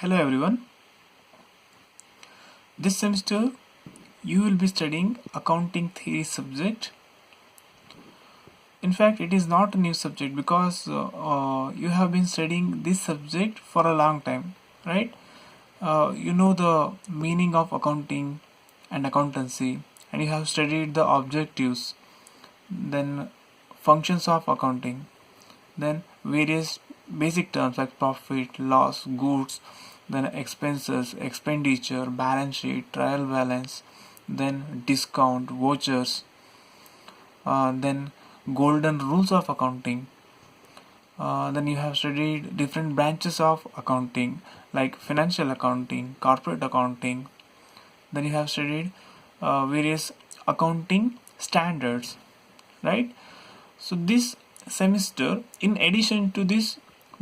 Hello everyone. This semester you will be studying accounting theory subject. In fact, it is not a new subject because you have been studying this subject for a long time, right? You know the meaning of accounting and accountancy, and you have studied the objectives, then functions of accounting, then various basic terms like profit, loss, goods, then expenses, expenditure, balance sheet, trial balance, then discount, vouchers, then golden rules of accounting. Then you have studied different branches of accounting like financial accounting, corporate accounting. Then you have studied various accounting standards, right? So this semester, in addition to these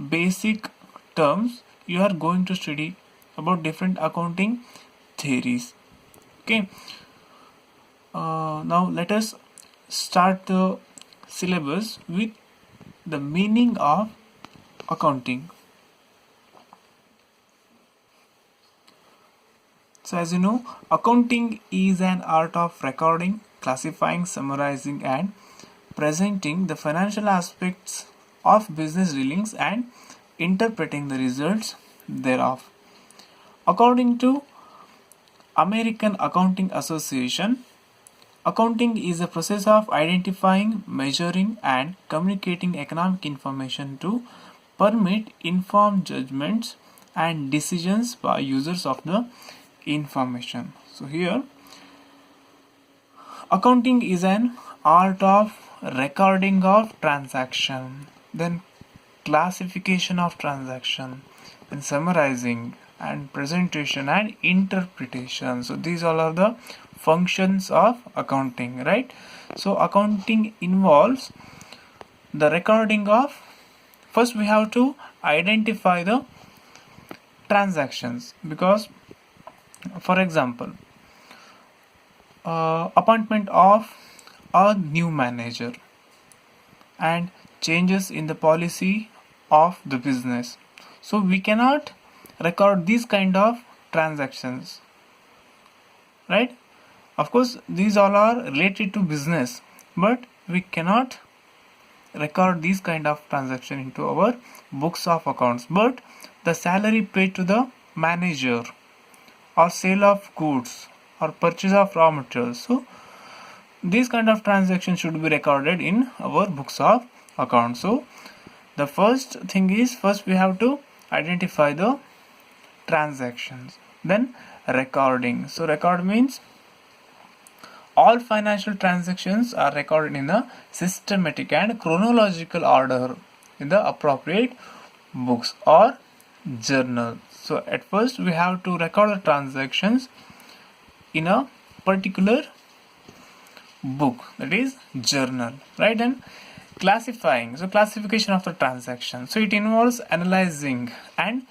basic terms, you are going to study about different accounting theories. Okay. Now let us start the syllabus with the meaning of accounting. So as you know, accounting is an art of recording, classifying, summarizing and presenting the financial aspects of business dealings and interpreting the results thereof. According to American Accounting Association, accounting is a process of identifying, measuring and communicating economic information to permit informed judgments and decisions by users of the information. So here, accounting is an art of recording of transaction, then classification of transaction, then summarizing and presentation and interpretation. So these all are the functions of accounting, right? So accounting involves the recording of, first we have to identify the transactions, because for example, appointment of a new manager and changes in the policy of the business. So we cannot record these kind of transactions, right? Of course, these all are related to business, but we cannot record these kind of transaction into our books of accounts. But the salary paid to the manager, or sale of goods, or purchase of raw materials, so these kind of transactions should be recorded in our books of accounts. So the first thing is, first we have to identify the transactions, then recording. So record means all financial transactions are recorded in a systematic and chronological order in the appropriate books or journal. So at first we have to record the transactions in a particular book, that is journal, right? And classifying, so classification of the transaction, so it involves analyzing and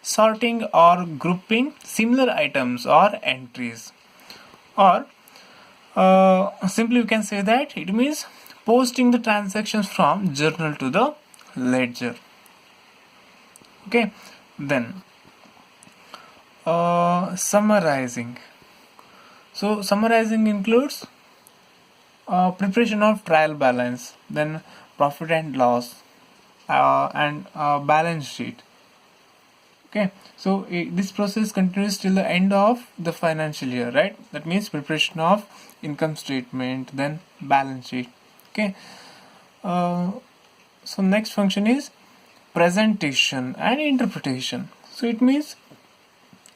sorting or grouping similar items or entries, or simply we can say that it means posting the transactions from journal to the ledger. Okay, then summarizing. So summarizing includes preparation of trial balance, then profit and loss, and balance sheet. Okay, so this process continues till the end of the financial year, right? That means preparation of income statement, then balance sheet. Okay, so next function is presentation and interpretation. So it means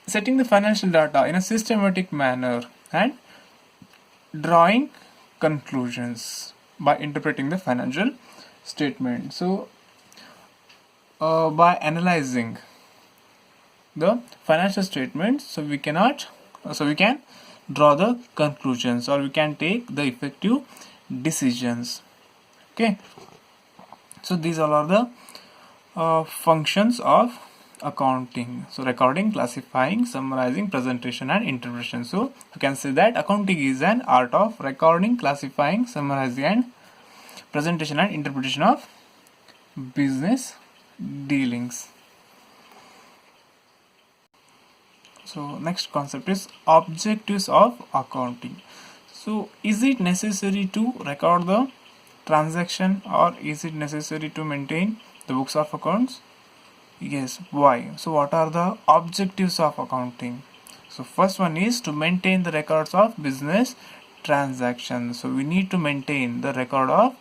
setting the financial data in a systematic manner and drawing conclusions by interpreting the financial statement. So by analyzing the financial statements, so we can draw the conclusions, or we can take the effective decisions. Okay, so these all are the functions of accounting. So recording, classifying, summarizing, presentation and interpretation. So you can say that accounting is an art of recording, classifying, summarizing and presentation and interpretation of business dealings. So next concept is objectives of accounting. So is it necessary to record the transaction, or is it necessary to maintain the books of accounts? Yes. Why? So what are the objectives of accounting? So first one is to maintain the records of business transactions. So we need to maintain the record of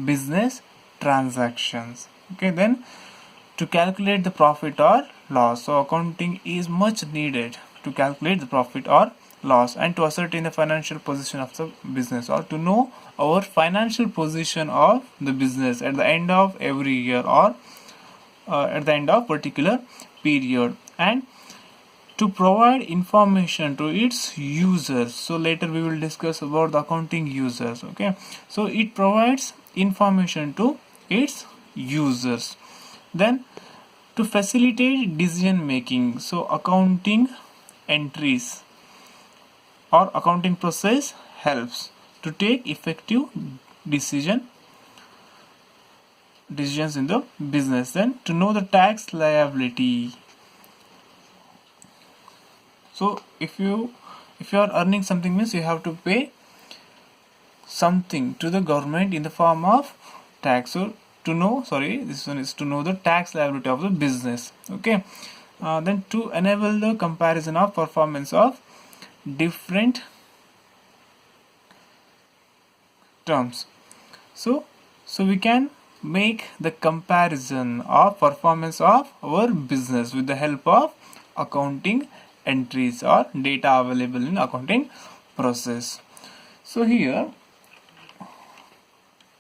business transactions. Okay, then to calculate the profit or loss. So accounting is much needed to calculate the profit or loss, and to ascertain the financial position of the business, or to know our financial position of the business at the end of every year, or at the end of particular period, and to provide information to its users. So later we will discuss about the accounting users. Okay, so it provides information to its users. Then to facilitate decision making, so accounting entries or accounting process helps to take effective decisions in the business. Then to know the tax liability. So if you are earning something, means you have to pay something to the government in the form of tax. So to know, this one is to know the tax liability of the business. Okay, then to enable the comparison of performance of different terms. So we can make the comparison of performance of our business with the help of accounting entries or data available in accounting process. So here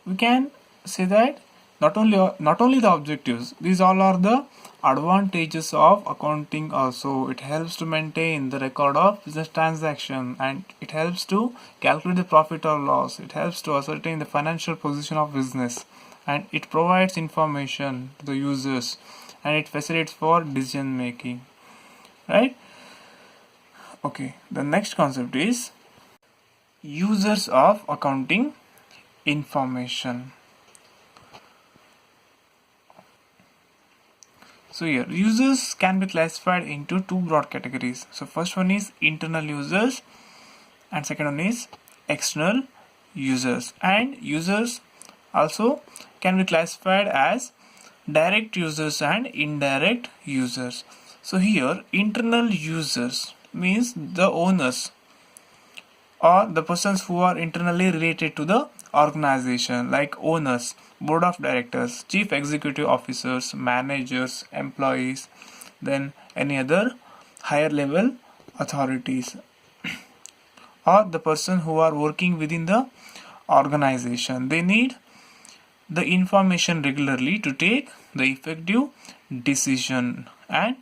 we can say that not only the objectives, these all are the advantages of accounting also. It helps to maintain the record of business transaction, and it helps to calculate the profit or loss. It helps to ascertain the financial position of business, and it provides information to the users, and it facilitates for decision making, right? Okay, the next concept is users of accounting information. So here users can be classified into two broad categories. So first one is internal users, and second one is external users. And users also can be classified as direct users and indirect users. So here internal users means the owners or the persons who are internally related to the organization, like owners, board of directors, chief executive officers, managers, employees, then any other higher level authorities, or the person who are working within the organization. They need the information regularly to take the effective decision and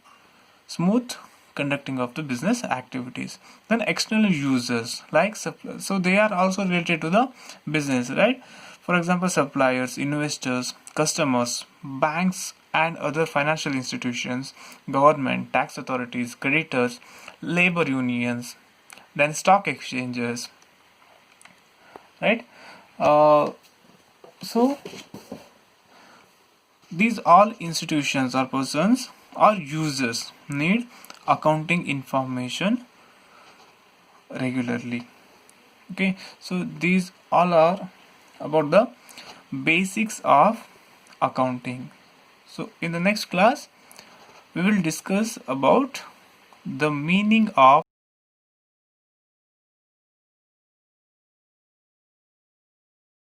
smooth conducting of the business activities. Then external users, like so they are also related to the business, right? For example, suppliers, investors, customers, banks and other financial institutions, government, tax authorities, creditors, labor unions, then stock exchanges, right? So these all institutions or persons or users need accounting information regularly. Okay, so these all are about the basics of accounting. So in the next class we will discuss about the meaning of